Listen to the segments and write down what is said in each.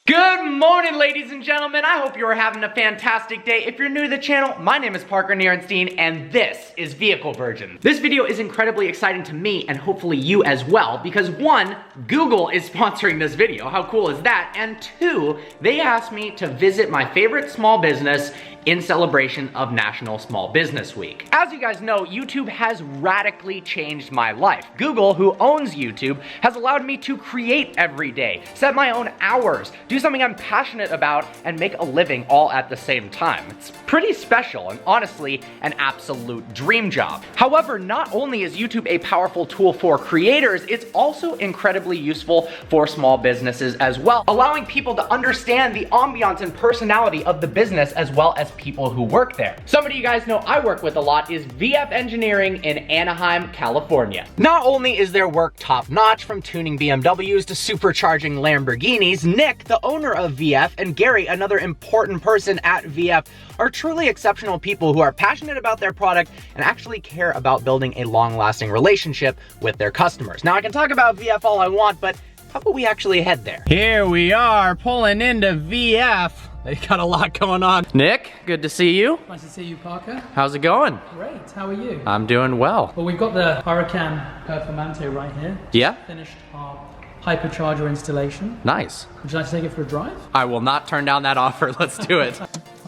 Good morning, ladies and gentlemen. I hope you are having a fantastic day. If you're new to the channel, my name is Nirenstein, and this is Vehicle Virgin. This video is incredibly exciting to me, and hopefully you as well, because one, Google is sponsoring this video. How cool is that? And two, they asked me to visit my favorite small business in celebration of National Small Business Week. As you guys know, YouTube has radically changed my life. Google, who owns YouTube, has allowed me to create every day, set my own hours, do something I'm passionate about, and make a living all at the same time. It's pretty special and honestly an absolute dream job. However, not only is YouTube a powerful tool for creators, it's also incredibly useful for small businesses as well, allowing people to understand the ambiance and personality of the business as well as people who work there. Somebody you guys know I work with a lot is VF Engineering in Anaheim, California. Not only is their work top-notch, from tuning BMWs to supercharging Lamborghinis, Nick, the owner of VF, and Gary, another important person at VF, are truly exceptional people who are passionate about their product and actually care about building a long-lasting relationship with their customers. Now, I can talk about VF all I want, but how about we actually head there? Here we are, pulling into VF. They got a lot going on. Nick, good to see you. Nice to see you, Parker. How's it going? Great, how are you? I'm doing well. Well, we've got the Huracan Performante right here. Yeah? Finished our hypercharger installation. Nice. Would you like to take it for a drive? I will not turn down that offer. Let's do it.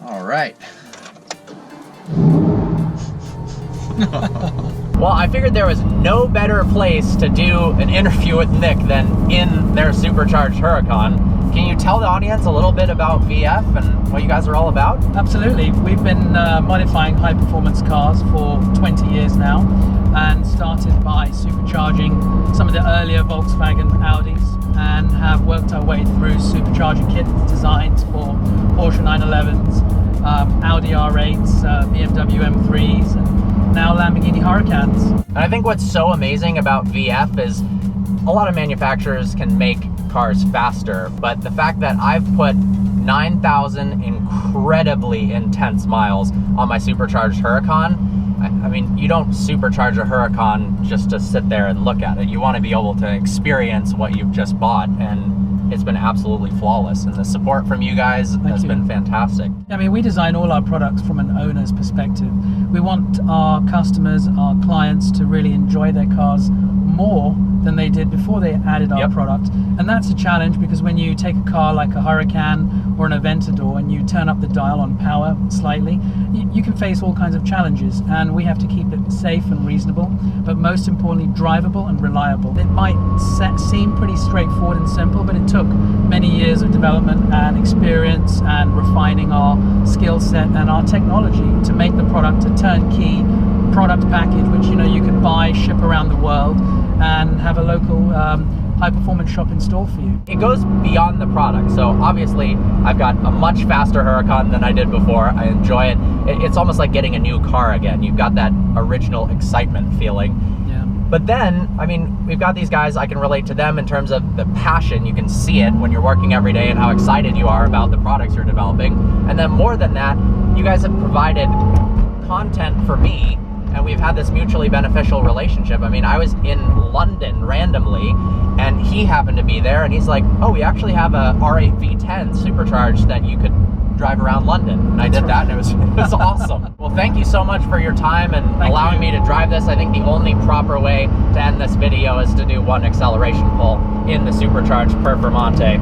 All right. Well, I figured there was no better place to do an interview with Nick than in their supercharged Huracan. Can you tell the audience a little bit about VF and what you guys are all about? Absolutely. We've been modifying high-performance cars for 20 years now, and started by supercharging some of the earlier Volkswagen Audis, and have worked our way through supercharging kit designs for Porsche 911s, Audi R8s, BMW M3s, and now Lamborghini Huracans. And I think what's so amazing about VF is a lot of manufacturers can make cars faster, but the fact that I've put 9,000 incredibly intense miles on my supercharged Huracan, I mean, you don't supercharge a Huracan just to sit there and look at it. You want to be able to experience what you've just bought, and it's been absolutely flawless. And the support from you guys has been fantastic. I mean, we design all our products from an owner's perspective. We want our customers, our clients, to really enjoy their cars more than they did before they added our product. And that's a challenge, because when you take a car like a Huracan or an Aventador and you turn up the dial on power slightly, you can face all kinds of challenges, and we have to keep it safe and reasonable, but most importantly, drivable and reliable. It might seem pretty straightforward and simple, but it took many years of development and experience and refining our skill set and our technology to make the product a turnkey product package, which you can buy, ship around the world, and have a local high-performance shop install for you. It goes beyond the product. So obviously, I've got a much faster Huracan than I did before. I enjoy it. It's almost like getting a new car again. You've got that original excitement feeling. Yeah. But then, I mean, we've got these guys, I can relate to them in terms of the passion. You can see it when you're working every day and how excited you are about the products you're developing. And then more than that, you guys have provided content for me, and we've had this mutually beneficial relationship. I mean, I was in London randomly, and he happened to be there, and he's like, oh, we actually have a R8 V10 supercharged that you could drive around London. And I did that, and it was awesome. Well, thank you so much for your time and allowing me to drive this. I think the only proper way to end this video is to do one acceleration pull in the supercharged Performante.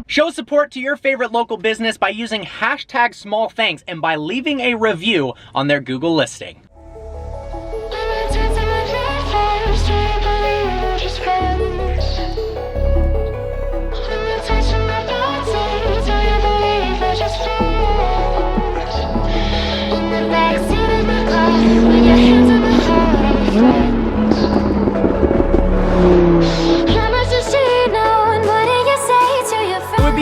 Show support to your favorite local business by using #SmallThanks and by leaving a review on their Google listing.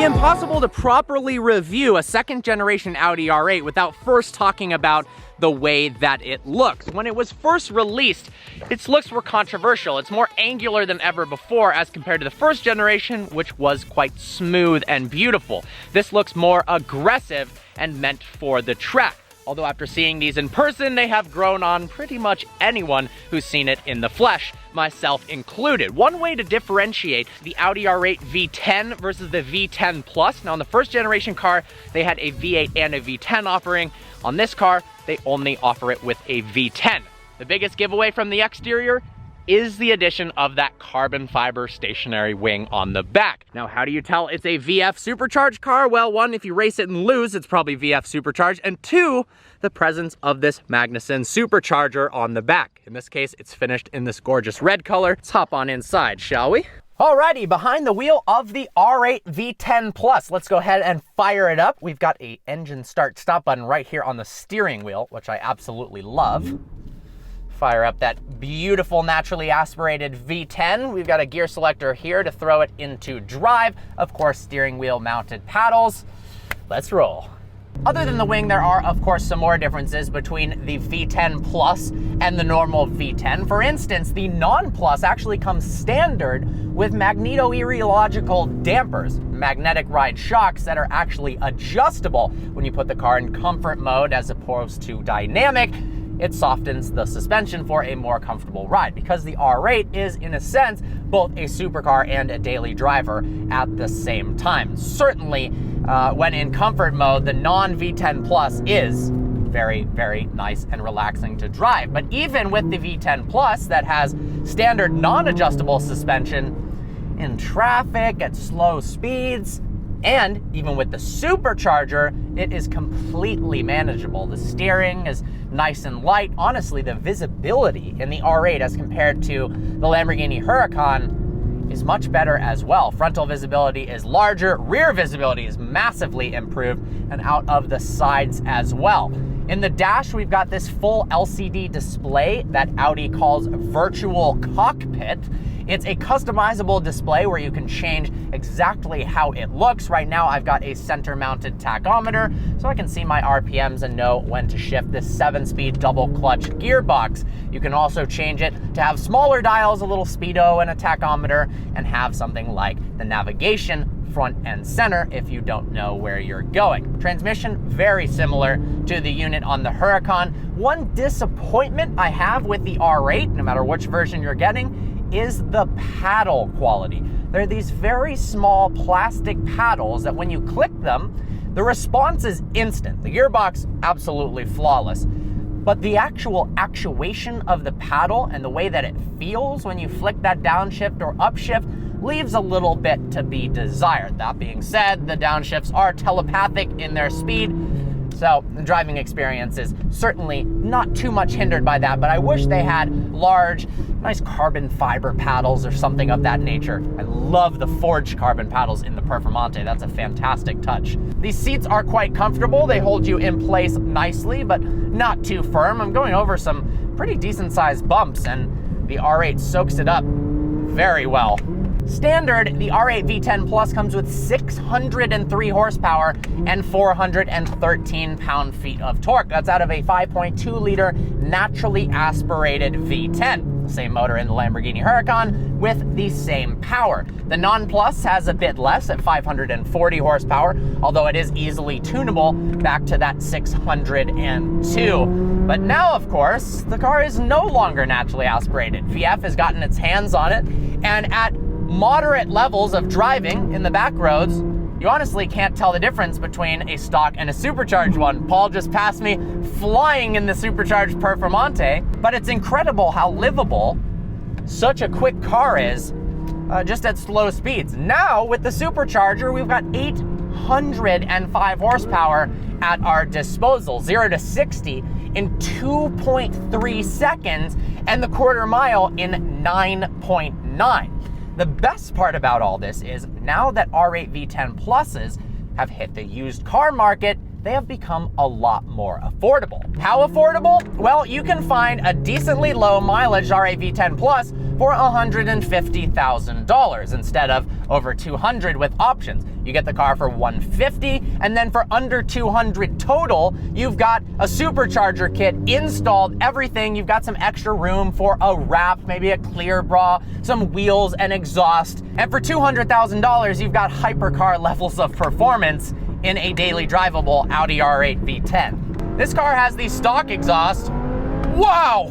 Impossible to properly review a second-generation Audi R8 without first talking about the way that it looks. When it was first released, its looks were controversial. It's more angular than ever before as compared to the first generation, which was quite smooth and beautiful. This looks more aggressive and meant for the track. Although after seeing these in person, they have grown on pretty much anyone who's seen it in the flesh, myself included. One way to differentiate the Audi R8 V10 versus the V10 Plus. Now, on the first generation car, they had a V8 and a V10 offering. On this car, they only offer it with a V10. The biggest giveaway from the exterior is the addition of that carbon fiber stationary wing on the back. Now, how do you tell it's a VF supercharged car? Well, one, if you race it and lose, it's probably VF supercharged, and two, the presence of this Magnuson supercharger on the back. In this case, it's finished in this gorgeous red color. Let's hop on inside, shall we? Alrighty, behind the wheel of the R8 V10 Plus. Let's go ahead and fire it up. We've got a engine start stop button right here on the steering wheel, which I absolutely love. Fire up that beautiful naturally aspirated V10. We've got a gear selector here to throw it into drive. Of course, steering wheel mounted paddles. Let's roll. Other than the wing, there are, of course, some more differences between the V10 Plus and the normal V10. For instance, the non-Plus actually comes standard with magneto-iriological dampers, magnetic ride shocks that are actually adjustable when you put the car in comfort mode as opposed to dynamic. It softens the suspension for a more comfortable ride because the R8 is, in a sense, both a supercar and a daily driver at the same time. Certainly, when in comfort mode, the non-V10 Plus is very, very nice and relaxing to drive. But even with the V10 Plus that has standard non-adjustable suspension in traffic at slow speeds, and even with the supercharger, it is completely manageable. The steering is nice and light. Honestly, the visibility in the R8 as compared to the Lamborghini Huracan is much better as well. Frontal visibility is larger, rear visibility is massively improved, and out of the sides as well. In the dash, we've got this full LCD display that Audi calls virtual cockpit. It's a customizable display where you can change exactly how it looks. Right now, I've got a center-mounted tachometer, so I can see my RPMs and know when to shift this 7-speed double-clutch gearbox. You can also change it to have smaller dials, a little speedo and a tachometer, and have something like the navigation front and center if you don't know where you're going. Transmission, very similar to the unit on the Huracan. One disappointment I have with the R8, no matter which version you're getting, is the paddle quality. They're these very small plastic paddles that when you click them, the response is instant. The gearbox, absolutely flawless. But the actual actuation of the paddle and the way that it feels when you flick that downshift or upshift leaves a little bit to be desired. That being said, the downshifts are telepathic in their speed, so the driving experience is certainly not too much hindered by that, but I wish they had large, nice carbon fiber paddles or something of that nature. I love the forged carbon paddles in the Performante. That's a fantastic touch. These seats are quite comfortable. They hold you in place nicely, but not too firm. I'm going over some pretty decent sized bumps, and the R8 soaks it up very well. Standard, the R8 V10 Plus comes with 603 horsepower and 413 pound-feet of torque. That's out of a 5.2-liter naturally aspirated V10. Same motor in the Lamborghini Huracan with the same power. The Non-Plus has a bit less at 540 horsepower, although it is easily tunable back to that 602. But now, of course, the car is no longer naturally aspirated. VF has gotten its hands on it, and at moderate levels of driving in the back roads, you honestly can't tell the difference between a stock and a supercharged one. Paul just passed me flying in the supercharged Performante, but it's incredible how livable such a quick car is just at slow speeds. Now, with the supercharger, we've got 805 horsepower at our disposal, 0 to 60 in 2.3 seconds, and the quarter mile in 9.9. The best part about all this is now that R8 V10 Pluses have hit the used car market, they have become a lot more affordable. How affordable? Well, you can find a decently low mileage R8 V10 Plus for $150,000 instead of over $200 with options. You get the car for $150, and then for under $200 total, you've got a supercharger kit installed, everything. You've got some extra room for a wrap, maybe a clear bra, some wheels and exhaust. And for $200,000, you've got hypercar levels of performance in a daily drivable Audi R8 V10. This car has the stock exhaust. Wow!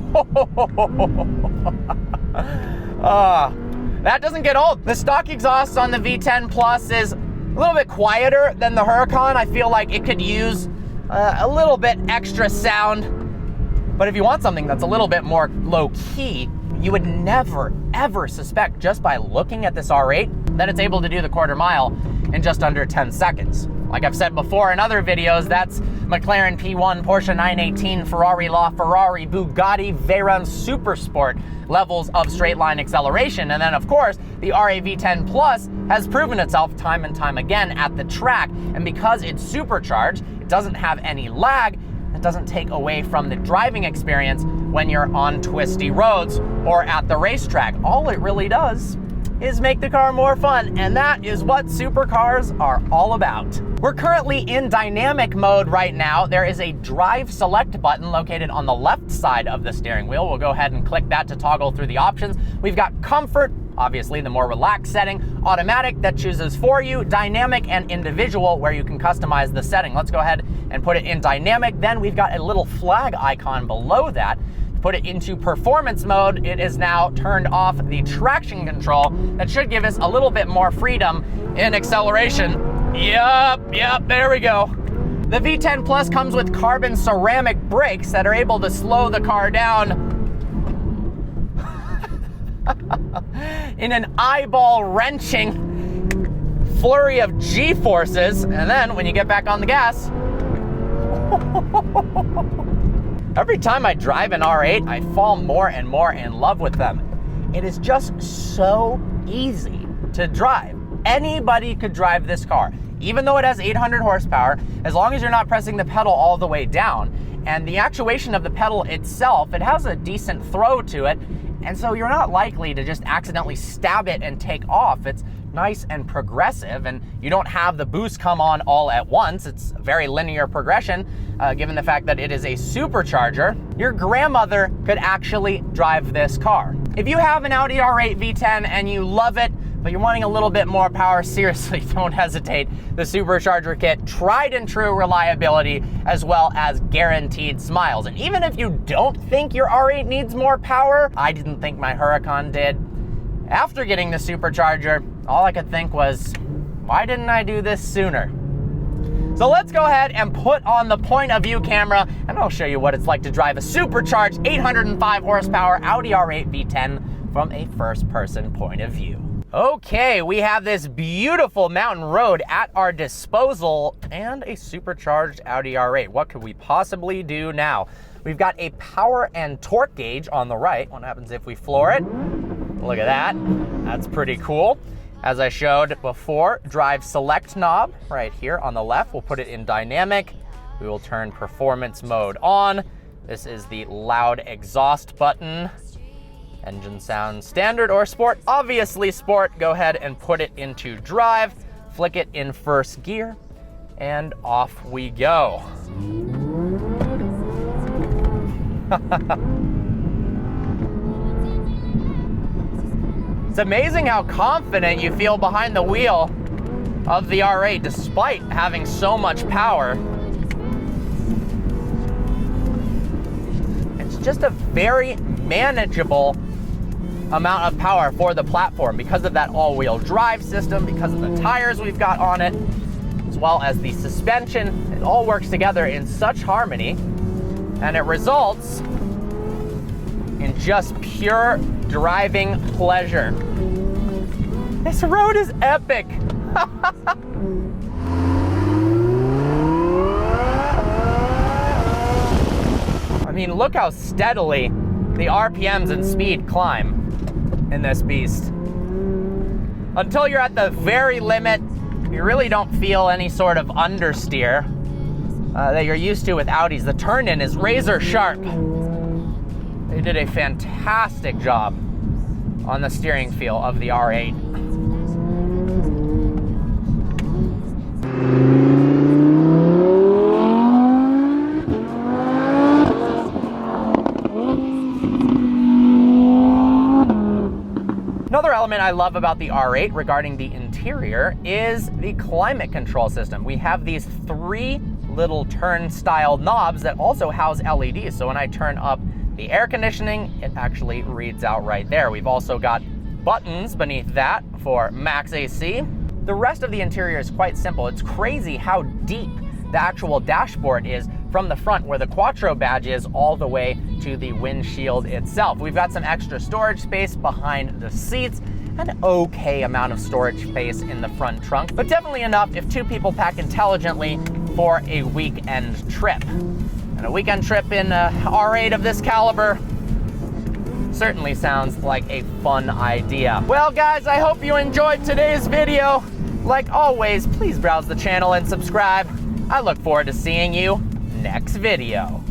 That doesn't get old. The stock exhaust on the V10 Plus is a little bit quieter than the Huracan. I feel like it could use a little bit extra sound. But if you want something that's a little bit more low-key, you would never, ever suspect just by looking at this R8 that it's able to do the quarter mile in just under 10 seconds. Like I've said before in other videos, that's McLaren P1, Porsche 918, Ferrari LaFerrari, Bugatti Veyron Supersport levels of straight line acceleration. And then of course, the R8 V10 Plus has proven itself time and time again at the track. And because it's supercharged, it doesn't have any lag. It doesn't take away from the driving experience when you're on twisty roads or at the racetrack. All it really does is make the car more fun, and that is what supercars are all about. We're currently in dynamic mode right now. There is a drive select button located on the left side of the steering wheel. We'll go ahead and click that to toggle through the options. We've got comfort, obviously the more relaxed setting, automatic that chooses for you, dynamic and individual where you can customize the setting. Let's go ahead and put it in dynamic. Then we've got a little flag icon below that. Put it into performance mode. It is now turned off the traction control. That should give us a little bit more freedom in acceleration. Yep, there we go. The V10 Plus comes with carbon ceramic brakes that are able to slow the car down in an eyeball-wrenching flurry of G-forces. And then when you get back on the gas, every time I drive an R8, I fall more and more in love with them. It is just so easy to drive. Anybody could drive this car, even though it has 800 horsepower, as long as you're not pressing the pedal all the way down. And the actuation of the pedal itself, it has a decent throw to it, and so you're not likely to just accidentally stab it and take off. It's nice and progressive, and you don't have the boost come on all at once. It's a very linear progression, given the fact that it is a supercharger. Your grandmother could actually drive this car. If you have an Audi R8 V10 and you love it, but you're wanting a little bit more power, seriously, don't hesitate. The supercharger kit, tried and true reliability, as well as guaranteed smiles. And even if you don't think your R8 needs more power, I didn't think my Huracan did. After getting the supercharger, all I could think was, why didn't I do this sooner? So let's go ahead and put on the point of view camera, and I'll show you what it's like to drive a supercharged 805 horsepower Audi R8 V10 from a first person point of view. Okay, we have this beautiful mountain road at our disposal and a supercharged Audi R8. What could we possibly do now? We've got a power and torque gauge on the right. What happens if we floor it? Look at that. That's pretty cool. As I showed before, drive select knob right here on the left. We'll put it in dynamic. We will turn performance mode on. This is the loud exhaust button. Engine sound standard or sport, obviously sport. Go ahead and put it into drive, flick it in first gear, and off we go. It's amazing how confident you feel behind the wheel of the R8 despite having so much power. It's just a very manageable amount of power for the platform because of that all-wheel drive system, because of the tires we've got on it, as well as the suspension. It all works together in such harmony, and it results in just pure driving pleasure. This road is epic. I mean, look how steadily the RPMs and speed climb in this beast. Until you're at the very limit, you really don't feel any sort of understeer that you're used to with Audis. The turn-in is razor sharp. They did a fantastic job on the steering feel of the R8. Another element I love about the R8 regarding the interior is the climate control system. We have these 3 little turnstile knobs that also house LEDs. So when I turn up the air conditioning, it actually reads out right there. We've also got buttons beneath that for max AC. The rest of the interior is quite simple. It's crazy how deep the actual dashboard is from the front where the Quattro badge is all the way to the windshield itself. We've got some extra storage space behind the seats, an okay amount of storage space in the front trunk, but definitely enough if two people pack intelligently for a weekend trip. And a weekend trip in a R8 of this caliber certainly sounds like a fun idea. Well guys, I hope you enjoyed today's video. Like always, please browse the channel and subscribe. I look forward to seeing you next video.